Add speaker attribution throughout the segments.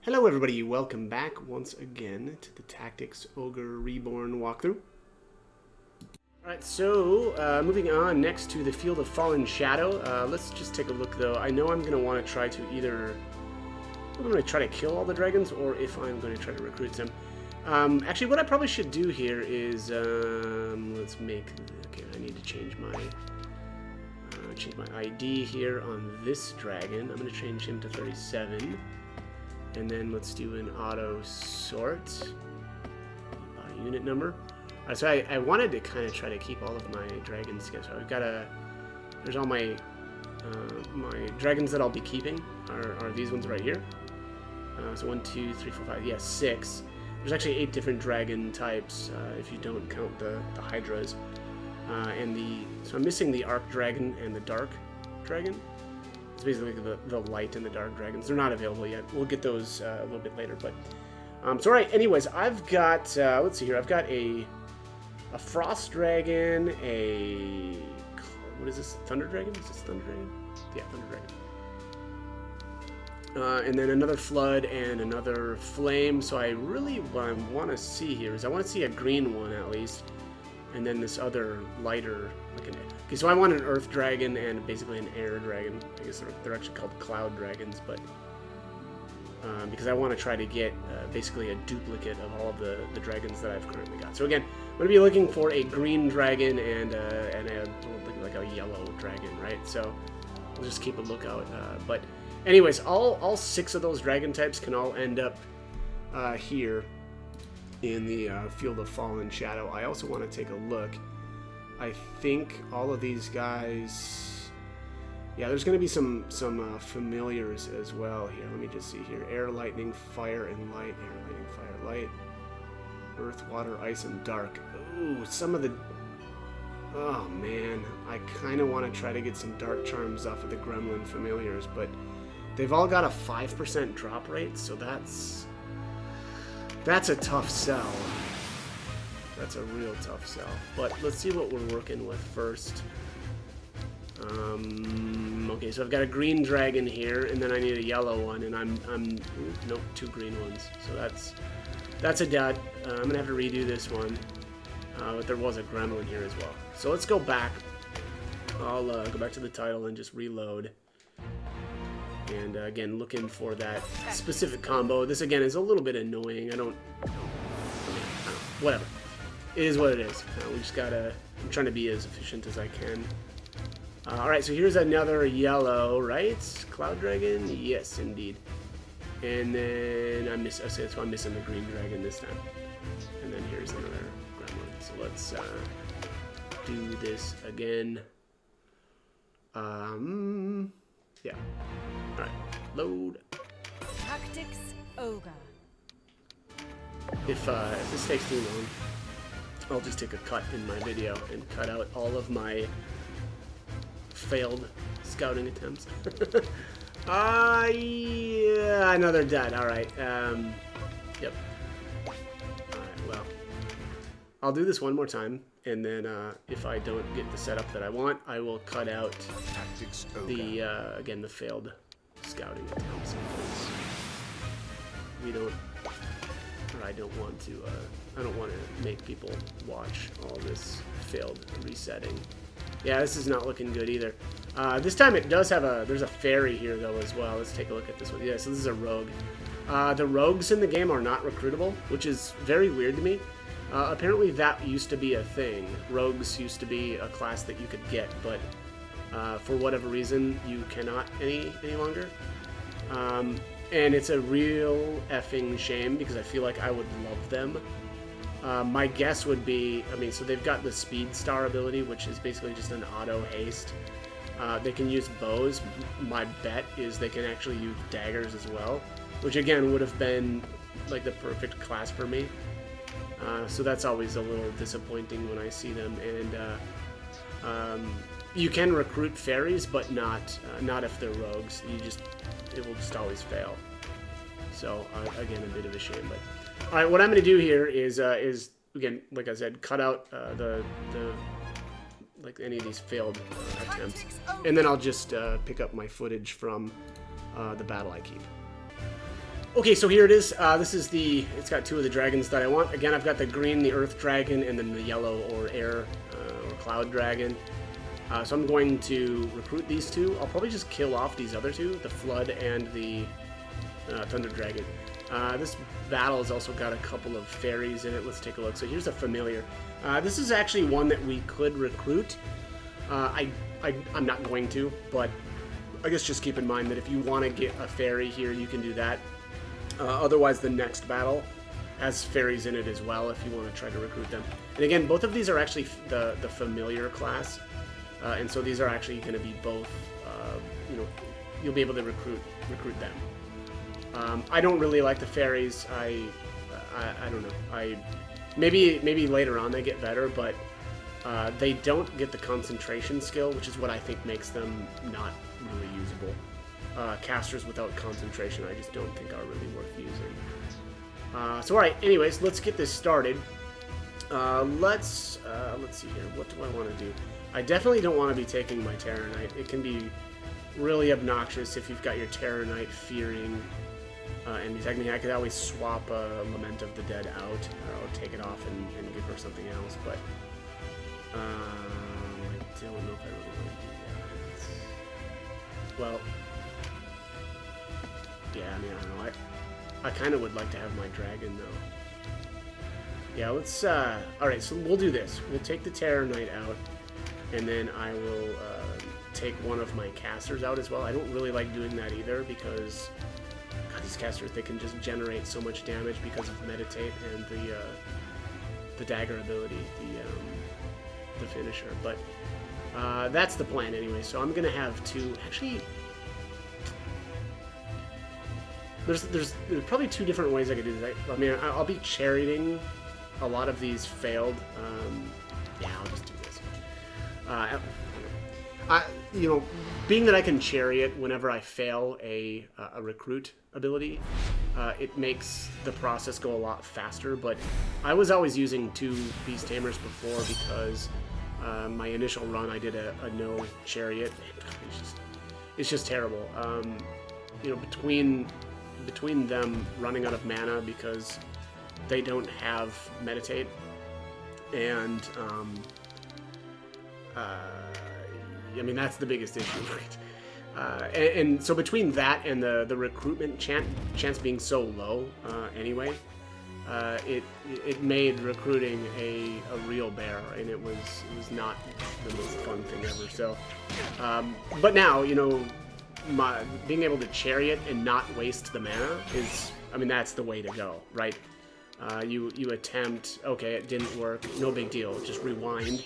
Speaker 1: Hello everybody, welcome back once again to the Tactics Ogre Reborn walkthrough. Alright, so moving on next to the Field of Fallen Shadow. Let's just take a look though. I know I'm going to want to try to either... I'm going to try to kill all the dragons, or if I'm going to try to recruit them. Actually, what I probably should do here is... let's make... Okay, I need to change my ID here on this dragon. I'm going to change him to 37. And then let's do an auto sort unit number. So I wanted to kind of try to keep all of my dragons together. So I've got there's all my my dragons that I'll be keeping are these ones right here. So 1, 2, 3, 4, 5. Yeah, 6. There's actually 8 different dragon types if you don't count the hydras. So I'm missing the arc dragon and the dark dragon. It's basically the light and the dark dragons. They're not available yet. We'll get those a little bit later. But so alright. Anyways, I've got let's see here. I've got a frost dragon. What is this? Thunder dragon? Is this thunder dragon? Yeah, thunder dragon. And then another flood and another flame. So what I want to see here is I want to see a green one at least, and then this other lighter looking. Okay, so I want an earth dragon and basically an air dragon. I guess they're actually called cloud dragons, but because I want to try to get basically a duplicate of all of the dragons that I've currently got. So again, I'm going to be looking for a green dragon and like a yellow dragon, right? So we'll just keep a lookout. But anyways, all 6 of those dragon types can all end up here in the Field of Fallen Shadow. I also want to take a look. I think all of these guys... Yeah, there's going to be some familiars as well here. Let me just see here. Air, lightning, fire, and light. Air, lightning, fire, light. Earth, water, ice, and dark. Ooh, some of the... Oh, man. I kind of want to try to get some dark charms off of the gremlin familiars, but they've all got a 5% drop rate, so that's a tough sell. That's a real tough sell. But let's see what we're working with first. Okay, so I've got a green dragon here, and then I need a yellow one, and nope, 2 green ones. So that's a dud. I'm gonna have to redo this one. But there was a gremlin here as well. So let's go back. I'll go back to the title and just reload. And again, looking for that specific combo. This again is a little bit annoying. Whatever. It is what it is. We just gotta... I'm trying to be as efficient as I can. Alright, so here's another yellow, right? Cloud dragon? Yes, indeed. And then so I'm missing the green dragon this time. And then here's another gremlin. So let's do this again. Yeah. Alright, load.
Speaker 2: Tactics Ogre.
Speaker 1: If this takes too long, I'll just take a cut in my video and cut out all of my failed scouting attempts. Yeah, another dud. Alright, yep. Alright, well, I'll do this one more time, and then if I don't get the setup that I want, I will cut out the, again, the failed scouting attempts. We don't... I don't want to make people watch all this failed resetting. Yeah, this is not looking good either. This time it does have there's a fairy here though as well. Let's take a look at this one. Yeah, so this is a rogue. The rogues in the game are not recruitable, which is very weird to me. Apparently that used to be a thing. Rogues used to be a class that you could get, but for whatever reason you cannot any longer. And it's a real effing shame because I feel like I would love them. My guess would be, so they've got the Speed Star ability, which is basically just an auto haste. They can use bows. My bet is they can actually use daggers as well, which again would have been like the perfect class for me. So that's always a little disappointing when I see them. And you can recruit fairies, but not if they're rogues. It will just always fail. So again, a bit of a shame. But all right, what I'm going to do here is again, like I said, cut out like any of these failed attempts, and then I'll just pick up my footage from the battle I keep. Okay, so here it is. This is the. It's got two of the dragons that I want. Again, I've got the green, the earth dragon, and then the yellow or air or cloud dragon. So I'm going to recruit these two. I'll probably just kill off these other two, the flood and the thunder dragon. This battle has also got a couple of fairies in it. Let's take a look. So here's a familiar. This is actually one that we could recruit. I'm not going to, but I guess just keep in mind that if you want to get a fairy here, you can do that. Otherwise, the next battle has fairies in it as well if you want to try to recruit them. And again, both of these are actually the familiar class, and so these are actually going to be both. You know, you'll be able to recruit them. I don't really like the fairies. I don't know. Maybe later on they get better, but they don't get the concentration skill, which is what I think makes them not really usable. Casters without concentration, I just don't think are really worth using. So alright, anyways, let's get this started. Let's see here. What do I want to do? I definitely don't want to be taking my Terror Knight. It can be really obnoxious if you've got your Terror Knight fearing enemies. I mean, I could always swap Lament of the Dead out, or take it off and give her something else, but I don't know if I really want to do that. Well, yeah, I mean, I don't know. I kind of would like to have my dragon, though. Yeah, let's, alright, so we'll do this. We'll take the Terror Knight out, and then I will take one of my casters out as well. I don't really like doing that either, because God, these casters, they can just generate so much damage because of Meditate and the dagger ability, the finisher. But that's the plan anyway, so I'm going to have two, actually... There's probably two different ways I could do this. I mean, I'll be charioting a lot of these failed. Yeah, I'll just do this. You know, being that I can chariot whenever I fail a recruit ability, it makes the process go a lot faster. But I was always using two Beast Tamers before because my initial run I did a no chariot. It's just terrible. You know, between them running out of mana because they don't have Meditate, and I mean, that's the biggest issue, right? And so between that and the recruitment chance being so low anyway, it made recruiting a real bear, and it was not the most fun thing ever. So, but now, you know, being able to chariot and not waste the mana is, I mean, that's the way to go, right? You attempt, okay, it didn't work, no big deal, just rewind,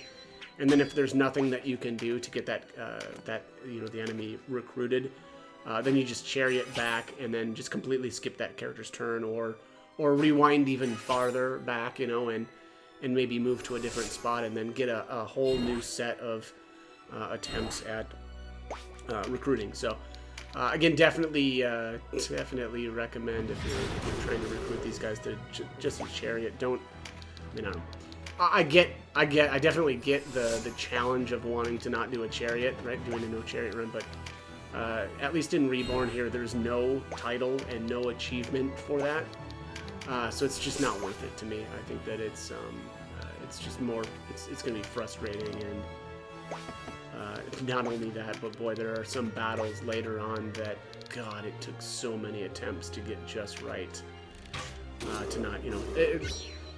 Speaker 1: and then if there's nothing that you can do to get that you know, the enemy recruited, then you just chariot back and then just completely skip that character's turn, or rewind even farther back, you know, and maybe move to a different spot and then get a whole new set of attempts at recruiting. So again, definitely recommend if you're trying to recruit these guys to just use chariot. Don't, I mean, I definitely get the challenge of wanting to not do a chariot, right? Doing a no chariot run, but at least in Reborn here, there's no title and no achievement for that, so it's just not worth it to me. I think that it's just more, it's gonna be frustrating. And not only that, but boy, there are some battles later on that, God, it took so many attempts to get just right. To not, you know,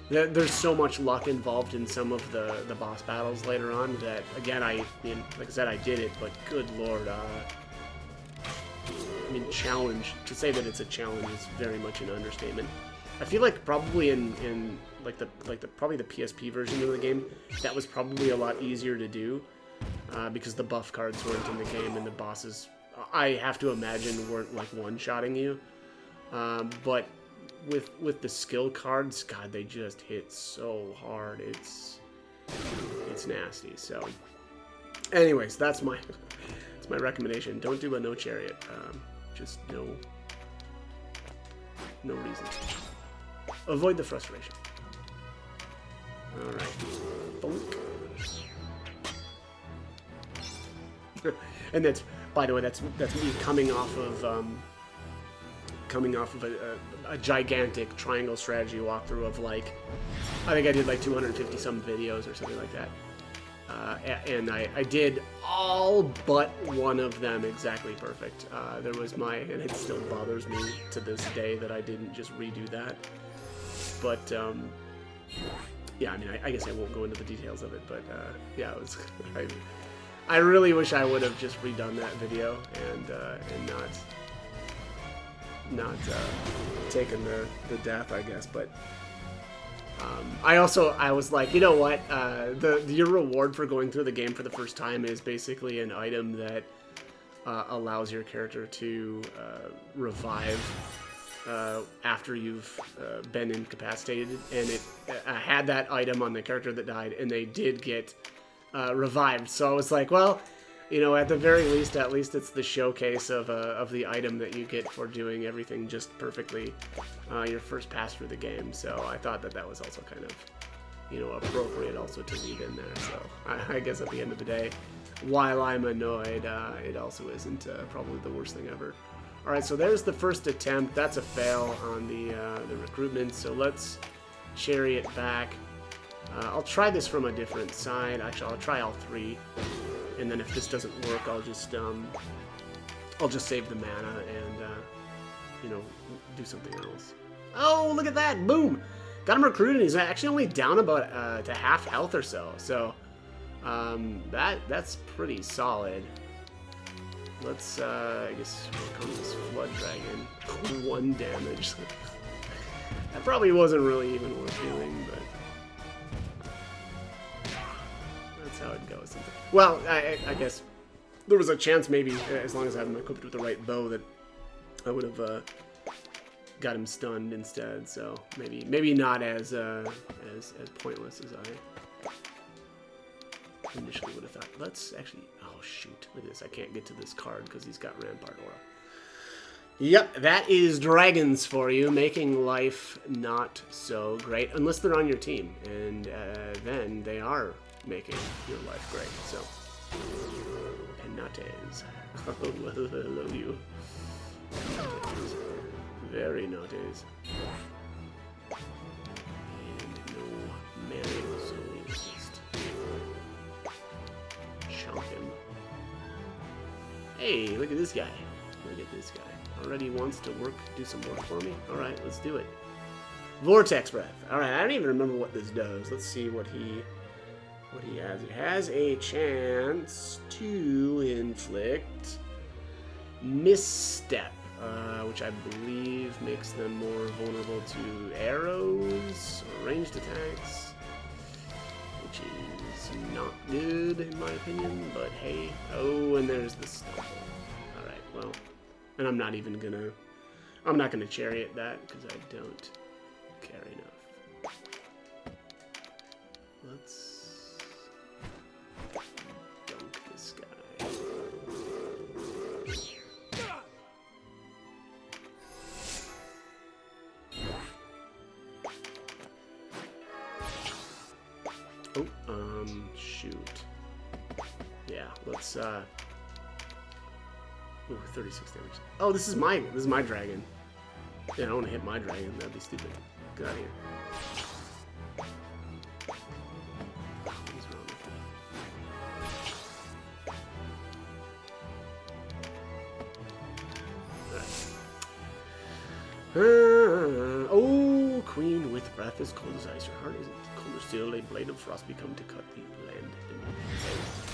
Speaker 1: there's so much luck involved in some of the boss battles later on that, again, I mean, like I said, I did it, but good Lord, I mean, challenge, to say that it's a challenge is very much an understatement. I feel like probably in probably the PSP version of the game, that was probably a lot easier to do. Because the buff cards weren't in the game and the bosses, I have to imagine, weren't like one-shotting you. But with the skill cards, God, they just hit so hard. It's nasty. So, anyways, that's my recommendation. Don't do a no chariot. Just no reason. Avoid the frustration. All right. Bonk. And that's, by the way, that's me coming off of coming off of a gigantic triangle strategy walkthrough of like, I think I did like 250 some videos or something like that. And I did all but one of them exactly perfect. There was and it still bothers me to this day that I didn't just redo that. But, yeah, I mean, I guess I won't go into the details of it, but, yeah, it was, I really wish I would have just redone that video and not taken the death, I guess, but I was like, you know what, your reward for going through the game for the first time is basically an item that allows your character to revive after you've been incapacitated, and it had that item on the character that died, and they did get revived. So I was like, well, you know, at the very least, at least it's the showcase of the item that you get for doing everything just perfectly your first pass through the game. So I thought that was also kind of, you know, appropriate also to leave in there. So I guess at the end of the day, while I'm annoyed, it also isn't probably the worst thing ever. All right, so there's the first attempt. That's a fail on the recruitment. So let's chariot back. I'll try this from a different side. Actually, I'll try all three, and then if this doesn't work, I'll just save the mana and you know, do something else. Oh, look at that! Boom! Got him recruited. He's actually only down about to half health or so. So that's pretty solid. Let's I guess work on this Flood Dragon. 1 damage. That probably wasn't really even worth doing, but that's how it goes. Well, I guess there was a chance maybe, as long as I had him equipped with the right bow, that I would have got him stunned instead. So maybe not as pointless as I initially would have thought. Let's actually. Oh shoot! Look at this. I can't get to this card because he's got Rampart Aura. Yep, that is dragons for you, making life not so great, unless they're on your team, and then they are making your life great. So, Penates. Oh, hello you. Penates. Very nautes. And no mana, so we just chomp him. Hey, look at this guy. Look at this guy. Already wants to do some work for me? Alright, let's do it. Vortex Breath. Alright, I don't even remember what this does. Let's see what he has. It has a chance to inflict Misstep, which I believe makes them more vulnerable to arrows or ranged attacks, which is not good in my opinion, but hey. Oh, and there's the stumble. Alright, well. And I'm not gonna chariot that because I don't care enough. Let's dunk this guy. Oh, shoot. Yeah, let's, ooh, 36 damage. Oh, this is my dragon. Yeah, I don't want to hit my dragon. That'd be stupid. Get out of here. What's wrong with me? Alright. Oh, Queen with breath as cold as ice. Your heart isn't colder still. A blade of frost become to cut the land.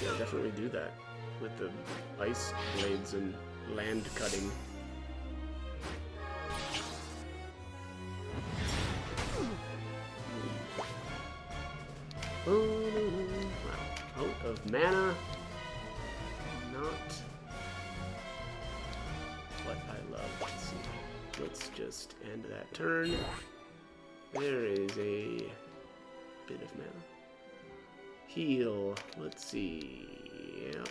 Speaker 1: Yeah, definitely do that with the ice blades and land cutting. Wow. Out of mana. Not what I love. Let's see. Let's just end that turn. There is a bit of mana. Heal. Let's see. Yep.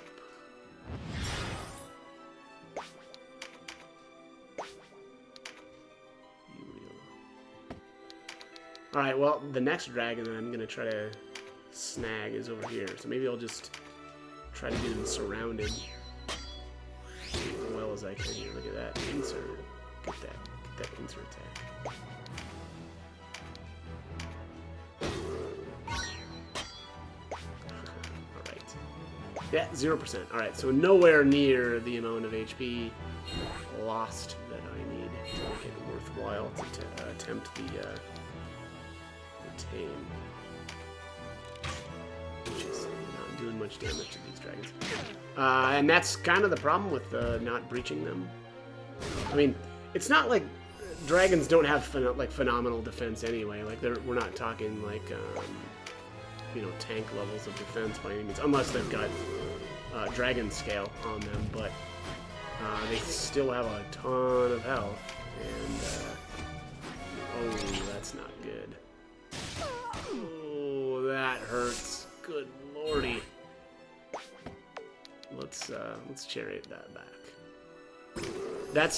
Speaker 1: Alright, well, the next dragon that I'm going to try to snag is over here. So maybe I'll just try to get him surrounded as well as I can here. Look at that. Insert. Get that. that pincer attack. Alright. Yeah, 0%. Alright, so nowhere near the amount of HP lost that I need to make it worthwhile to attempt the tame. Which is not doing much damage to these dragons. And that's kind of the problem with not breaching them. I mean, it's not like dragons don't have phenomenal defense anyway. Like we're not talking like you know, tank levels of defense by any means, unless they've got dragon scale on them. But they still have a ton of health, and oh, that's not good. Oh, that hurts. Good lordy. Let's chariot that back. That's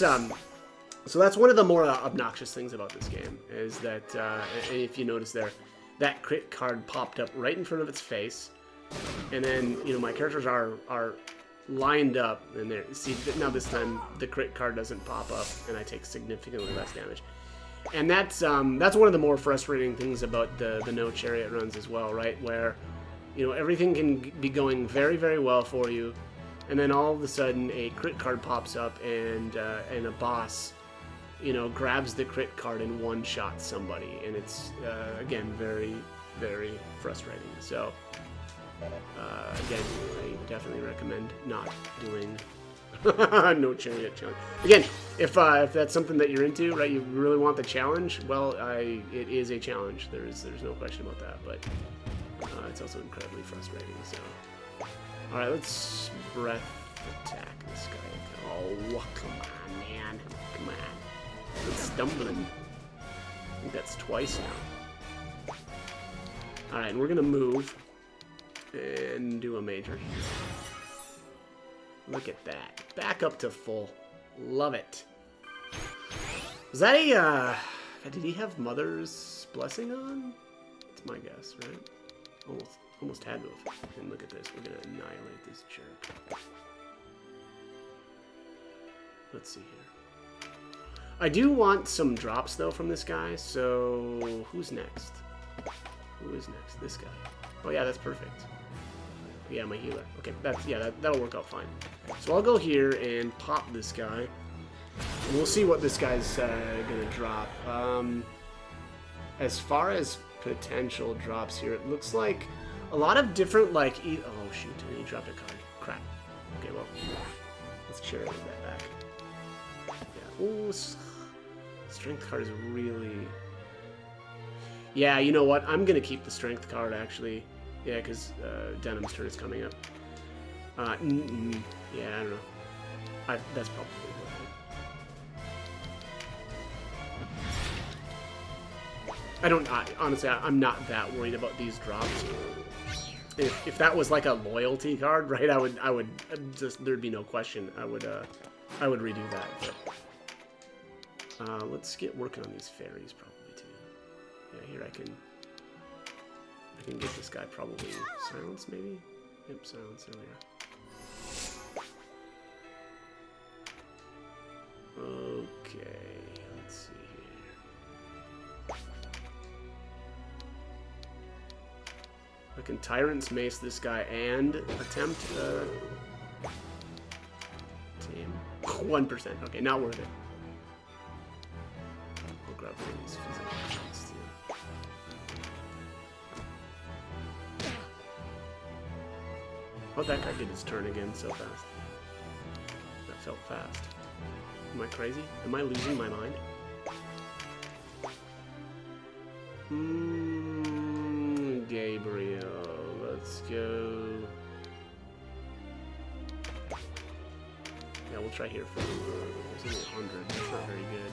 Speaker 1: so that's one of the more obnoxious things about this game is that and if you notice there, that crit card popped up right in front of its face, and then you know my characters are lined up, and there. See now this time the crit card doesn't pop up, and I take significantly less damage. And that's one of the more frustrating things about the no chariot runs as well, right? Where you know everything can be going very, very well for you, and then all of a sudden a crit card pops up, and a boss, you know, grabs the crit card and one-shots somebody, and it's again very, very frustrating. So again, I definitely recommend not doing no chariot challenge. Again, if that's something that you're into, right, you really want the challenge, well, it is a challenge. There's no question about that, but it's also incredibly frustrating. So, all right, let's breath attack this guy. Oh, come on, man, come on. It's stumbling. I think that's twice now. All right, and we're gonna move and do a major. Look at that. Back up to full. Love it. Was that a, did he have Mother's Blessing on? That's my guess, right? Almost had to have. And look at this. We're going to annihilate this jerk. Let's see here. I do want some drops, though, from this guy. So, who's next? Who is next? This guy. Oh, yeah, that's perfect. Yeah, my healer. Okay, that'll work out fine. So I'll go here and pop this guy, and we'll see what this guy's gonna drop. As far as potential drops here, it looks like a lot of different like. Oh shoot! He dropped a card. Crap. Okay, well, let's chariot that back. Yeah. Ooh, strength card is really. Yeah, you know what? I'm gonna keep the strength card actually. Yeah, because Denim's turn is coming up. Yeah, I don't know. That's probably worth it. Honestly, I'm not that worried about these drops. If that was like a loyalty card, right? I would just, there'd be no question. I would redo that. But let's get working on these fairies probably too. Yeah, here I can get this guy probably silence, maybe? Yep, silence earlier. Okay, let's see here. I can Tyrant's Mace this guy and attempt tame. 1%. Okay, not worth it. I'll grab one of these physical shots too. Oh, that guy did his turn again so fast. That felt fast. Am I crazy? Am I losing my mind? Gabriel. Let's go. Yeah, we'll try here for there's only 100. That's not very good.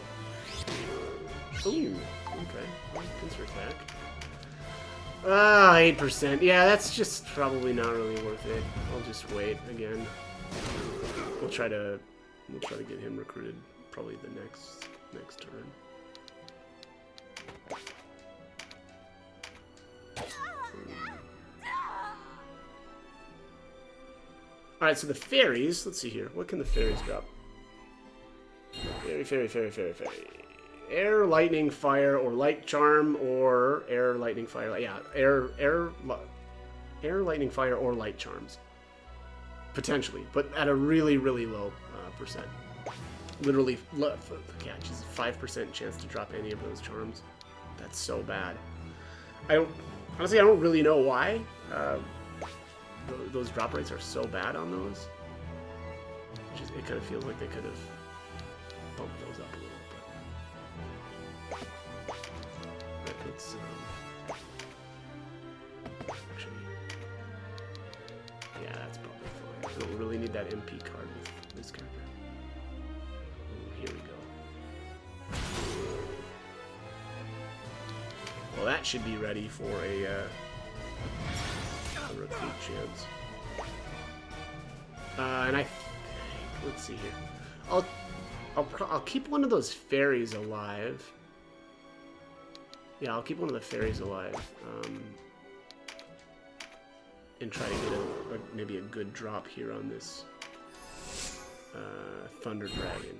Speaker 1: Ooh, okay. Pincer attack. 8%. Yeah, that's just probably not really worth it. I'll just wait again. We'll try to get him recruited probably the next turn. Alright, so the fairies, let's see here. What can the fairies drop? Fairy. air, lightning, fire, or light charm, or air, lightning, fire. Yeah, air, lightning, fire, or light charms. Potentially, but at a really, really low percent. Literally, yeah, just 5% chance to drop any of those charms. That's so bad. Honestly, I don't really know why those drop rates are so bad on those. It kind of feels like they could have bumped those up a little bit. Right, let's actually, yeah, that's probably fine. I don't really need that MP card with this character. Ooh, here we go. Well, that should be ready for a recruit chance. And let's see here. I'll keep one of those fairies alive. Yeah, I'll keep one of the fairies alive. And try to get maybe a good drop here on this Thunder Dragon.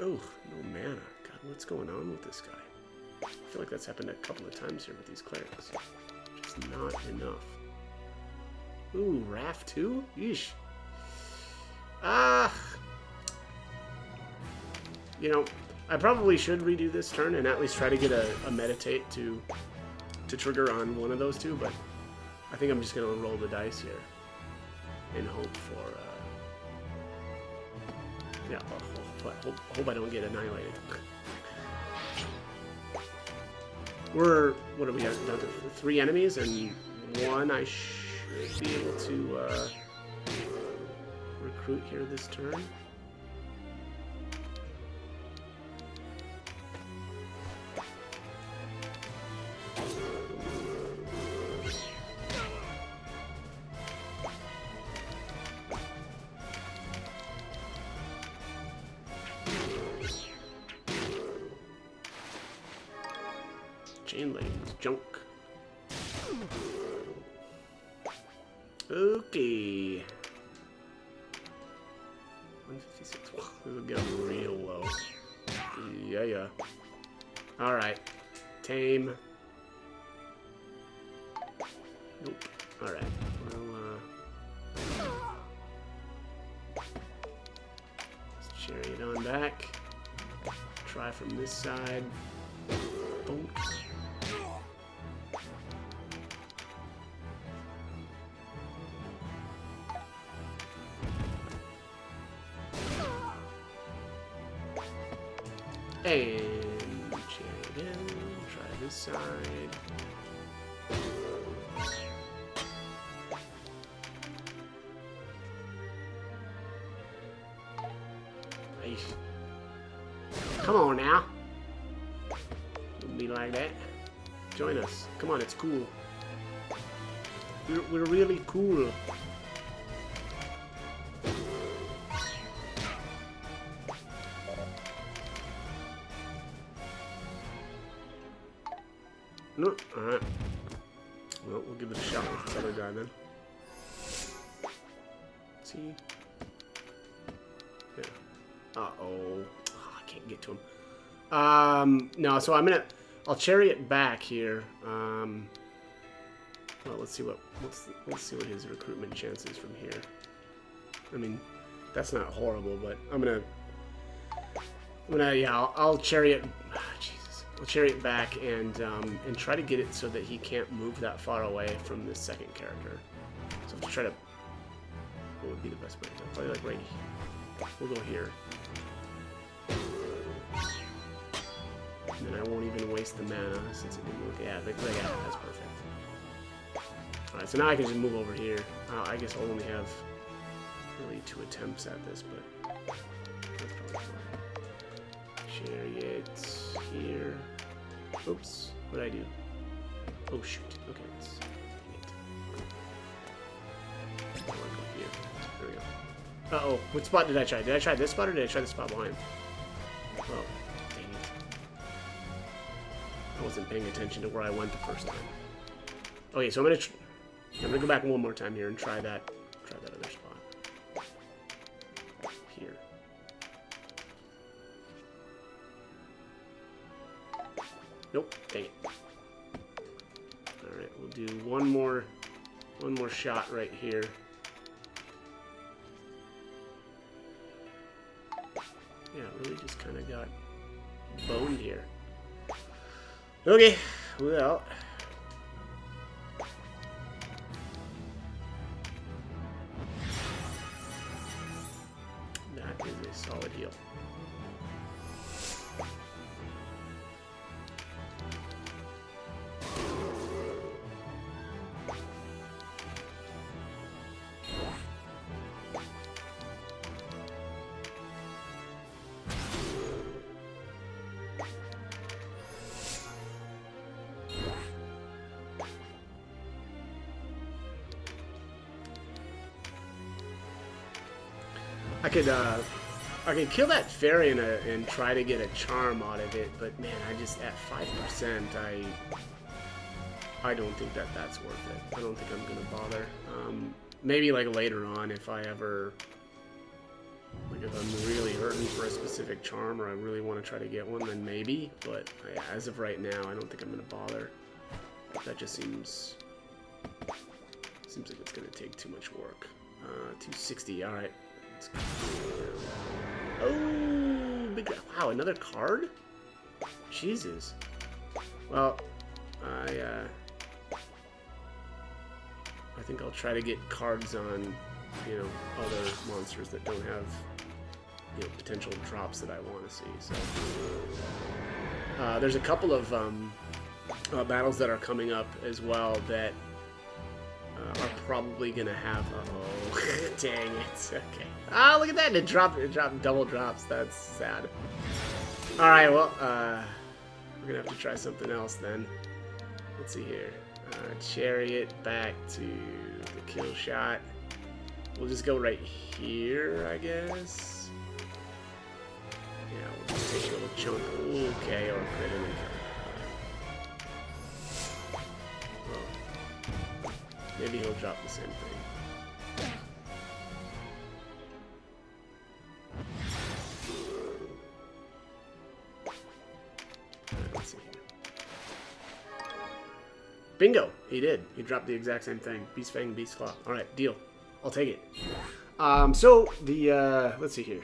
Speaker 1: Oh, no mana. God, what's going on with this guy? I feel like that's happened a couple of times here with these clerics. Just not enough. Ooh, Wrath 2? Yeesh. You know, I probably should redo this turn and at least try to get a meditate to trigger on one of those two, but I think I'm just going to roll the dice here and hope for, yeah, hope I don't get annihilated. What do we have down to? 3 enemies and 1 I should be able to recruit here this turn. Chain legs, junk. Okay. 156. Wow, this will get real low. Yeah. Alright. Tame. Nope. Alright. Well, let's chariot on back. Try from this side. Bonk. And chariot in. Try this side. Nice. Come on now. Don't be like that. Join us. Come on, it's cool. We're really cool. No, alright. Well, we'll give it a shot with this other guy then. See? Yeah. Uh-oh. I can't get to him. No, so I'll chariot back here. Well, let's see what his recruitment chance is from here. I mean, that's not horrible, but I'll chariot. Jesus, I'll chariot back and try to get it so that he can't move that far away from this second character. So to try to, what would be the best way? Probably like right here. We'll go here. And then I won't even waste the mana since it didn't work. Yeah, that's perfect. Alright, so now I can just move over here. I guess I'll only have really 2 attempts at this, but that's probably fine. Chariot here. Oops, what did I do? Oh shoot. Okay, let's dang it. I want to go here. There we go. Uh-oh, what spot did I try? Did I try this spot or did I try the spot behind? Oh, dang it. I wasn't paying attention to where I went the first time. Okay, so I'm gonna go back one more time here and try that other spot. Here. Nope. Dang it. All right, we'll do one more shot right here. Yeah, really just kind of got boned here. Okay, well. That is a solid heal. I could kill that fairy and try to get a charm out of it, but man, I just at 5%, I don't think that's worth it. I don't think I'm gonna bother. Maybe like later on, if I ever, like if I'm really hurting for a specific charm or I really want to try to get one, then maybe. But as of right now, I don't think I'm gonna bother. That just seems like it's gonna take too much work. 260. All right. Oh, big, wow, another card? Jesus. Well, I think I'll try to get cards on, you know, other monsters that don't have, you know, potential drops that I want to see. So, there's a couple of battles that are coming up as well that are probably gonna have. Uh-oh, dang it. Okay. Ah, look at that! It dropped double drops. That's sad. All right, well, we're gonna have to try something else then. Let's see here. Chariot back to the kill shot. We'll just go right here, I guess. Yeah, we'll just take a little chunk. Okay, or crit and well, maybe he'll drop the same thing. Let's see. Bingo! He did. He dropped the exact same thing. Beast Fang, Beast Claw. Alright, deal. I'll take it. So, the, let's see here.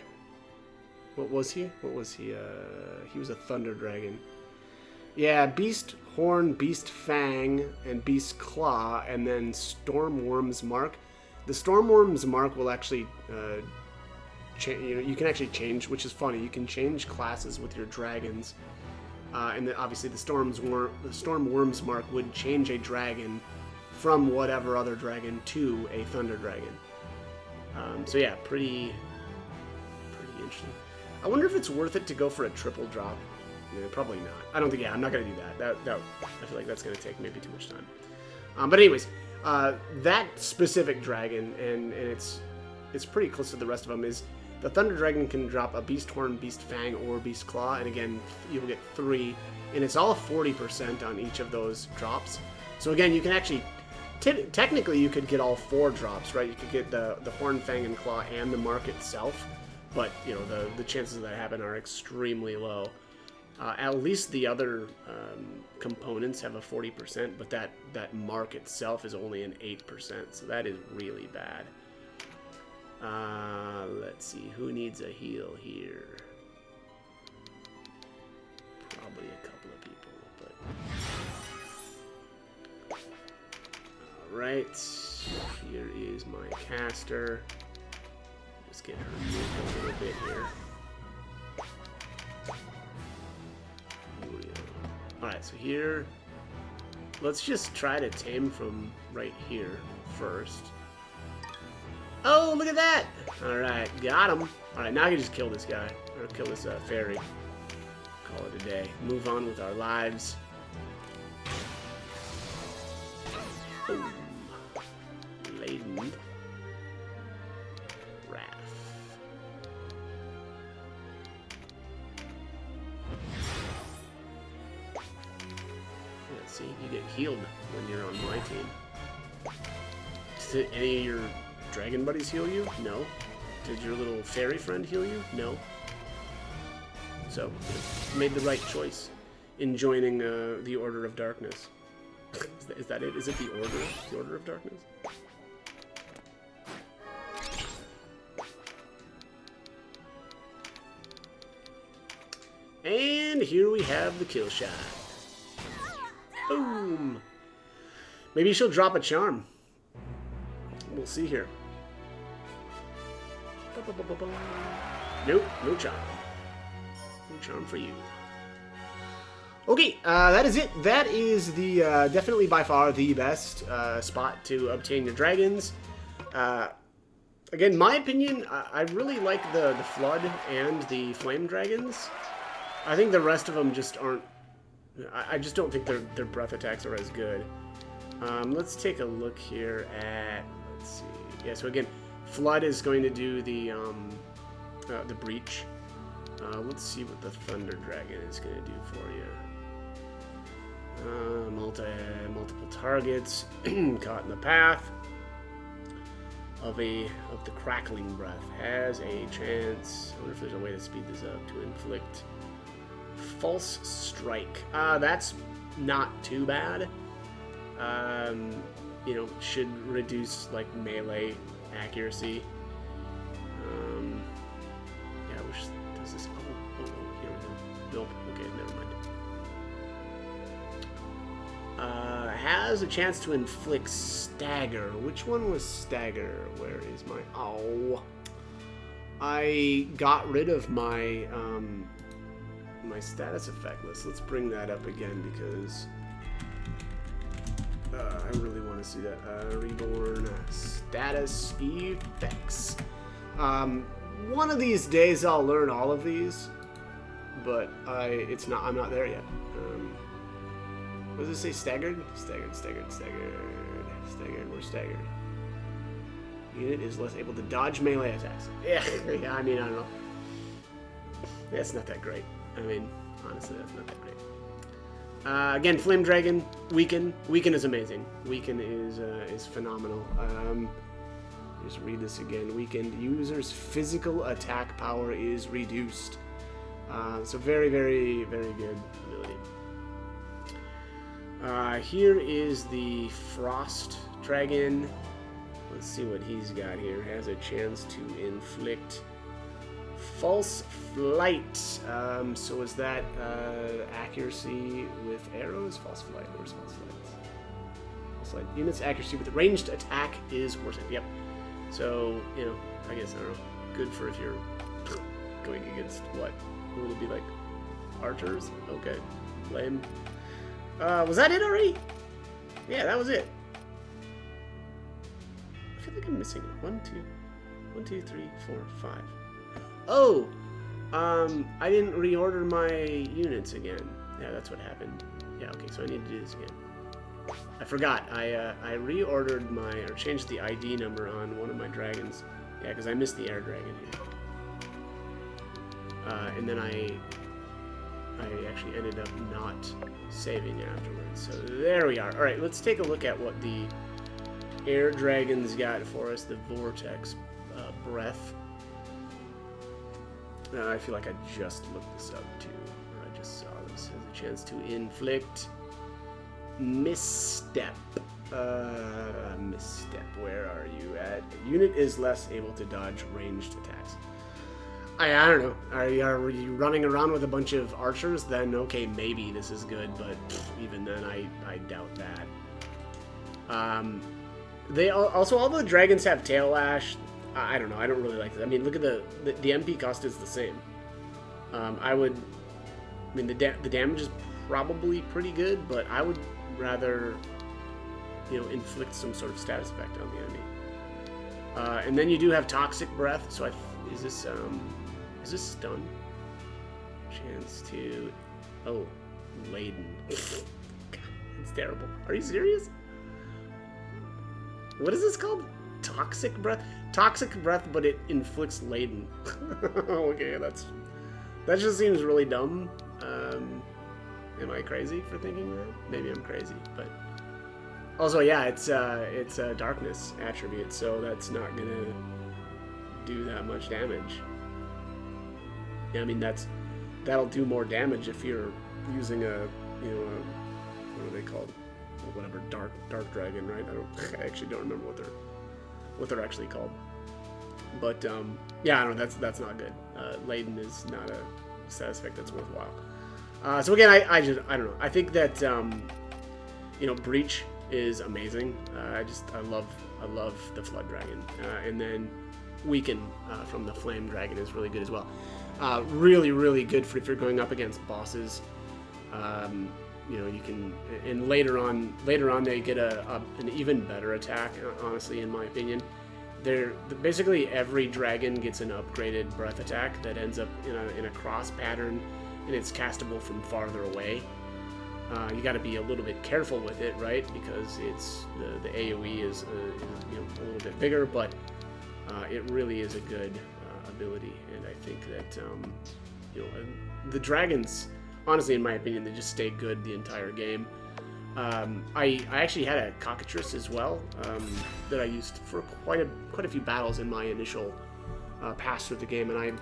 Speaker 1: What was he? He was a Thunder Dragon. Yeah, Beast Horn, Beast Fang, and Beast Claw, and then Stormworm's Mark. The Stormworm's Mark will actually, you can actually change, which is funny. You can change classes with your dragons. And then obviously the Stormworm's Mark would change a dragon from whatever other dragon to a Thunder Dragon. So yeah, pretty interesting. I wonder if it's worth it to go for a triple drop. Yeah, probably not. I don't think. Yeah, I'm not gonna do that. I feel like that's gonna take maybe too much time. But anyways, that specific dragon, and it's pretty close to the rest of them. Is the Thunder Dragon can drop a Beast Horn, Beast Fang, or Beast Claw, and again, you'll get 3, and it's all 40% on each of those drops. So again, you can actually, technically, you could get all 4 drops, right? You could get the Horn, Fang, and Claw, and the Mark itself, but you know the chances of that happen are extremely low. At least the other components have a 40%, but that Mark itself is only an 8%, so that is really bad. Let's see, who needs a heal here? Probably a couple of people, but... Alright, here is my caster. Just get her moved a little bit here. Alright, so here, let's just try to tame from right here first. Oh, look at that! Alright, got him. Alright, now I can just kill this guy. Or kill this fairy. Call it a day. Move on with our lives. Boom. Laden. Wrath. Yeah, see, you get healed when you're on my team. Did any of your dragon buddies heal you? No. Did your little fairy friend heal you? No. So, you made the right choice. enjoining the Order of Darkness. Is that it? Is it the Order? The Order of Darkness? And here we have the kill shot. Boom! Maybe she'll drop a charm. We'll see here. Nope, no charm. No charm for you. Okay, that is it. That is the definitely by far the best spot to obtain your dragons. Again, my opinion, I really like the Flood and the Flame Dragons. I think the rest of them just aren't... I just don't think their breath attacks are as good. Let's take a look here at... Let's see. Yeah, so again, Flood is going to do the Breach. Let's see what the Thunder Dragon is going to do for you. Multiple targets caught in the path of the Crackling Breath has a chance. I wonder if there's a way to speed this up to inflict False Strike. That's not too bad. You know, should reduce like melee accuracy. Yeah, which does this? Oh, here we go. Nope. Okay, never mind. Has a chance to inflict Stagger. Which one was Stagger? Where is my... Oh. I got rid of my my status effect list. Let's bring that up again because I really want to see that. Reborn status effects. One of these days I'll learn all of these, but I'm not there yet. What does it say? Staggered? Staggered. We're staggered. Unit is less able to dodge melee attacks. Yeah, yeah, I mean, I don't know. That's not that great. I mean, honestly, that's not that great. Again, Flame Dragon, Weaken. Weaken is amazing. Weaken is phenomenal. Just read this again. Weakened user's physical attack power is reduced. So very, very, very good ability. Here is the Frost Dragon. Let's see what he's got here. Has a chance to inflict False Flight. So is that accuracy with arrows? False Flight. Where's False Flight? False Flight. Unit's accuracy with ranged attack is worsened. Yep. So, you know, I guess, I don't know. Good for if you're going against what? Who would it be like? Archers? Okay. Lame. Was that it already? Yeah, that was it. I feel like I'm missing 1, 2, 3, 4, 5. Oh! I didn't reorder my units again. Yeah, that's what happened. Yeah, okay, so I need to do this again. I forgot. I reordered or changed the ID number on one of my dragons. Yeah, because I missed the air dragon here. And then I actually ended up not saving afterwards. So there we are. Alright, let's take a look at what the air dragons got for us. The Vortex Breath. I feel like I just looked this up too. Or I just saw this. Has a chance to inflict Misstep. Misstep. Where are you at? Unit is less able to dodge ranged attacks. I don't know. Are you running around with a bunch of archers? Then okay, maybe this is good, but even then, I doubt that. They also, all the dragons have tail lash. I don't know. I don't really like that. I mean, look at the MP cost is the same. I mean, the damage is probably pretty good, but I would rather, you know, inflict some sort of status effect on the enemy. And then you do have Toxic Breath. So is this stun? Chance to... Oh, laden. It's terrible. Are you serious? What is this called? Toxic Breath? Toxic Breath, but it inflicts laden. Okay, that just seems really dumb. Am I crazy for thinking that? Maybe I'm crazy, but... Also, yeah, it's a darkness attribute, so that's not gonna do that much damage. Yeah, I mean, that's that'll do more damage if you're using a, you know, what are they called? Or whatever, dark dragon, right? I actually don't remember what they're actually called. But yeah, I don't know. That's not good. Laden is not a status effect that's worthwhile. So again, I don't know. I think that you know, Breach is amazing. I love the Flood Dragon, and then Weaken from the Flame Dragon is really good as well. Really good for if you're going up against bosses. You know, you can, and later on they get an even better attack. Honestly, in my opinion, basically every dragon gets an upgraded breath attack that ends up in a cross pattern, and it's castable from farther away. You got to be a little bit careful with it, right? Because it's the AOE is you know, a little bit bigger, but it really is a good ability, and I think that you know, the dragons, honestly, in my opinion, they just stay good the entire game. I actually had a cockatrice as well that I used for quite a few battles in my initial pass through the game, and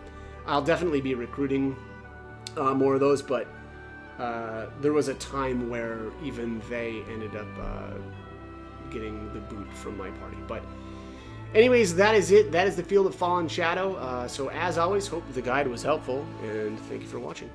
Speaker 1: I'll definitely be recruiting more of those, but there was a time where even they ended up getting the boot from my party. But anyways, that is it. That is the Field of Fallen Shadow. So as always, hope the guide was helpful, and thank you for watching.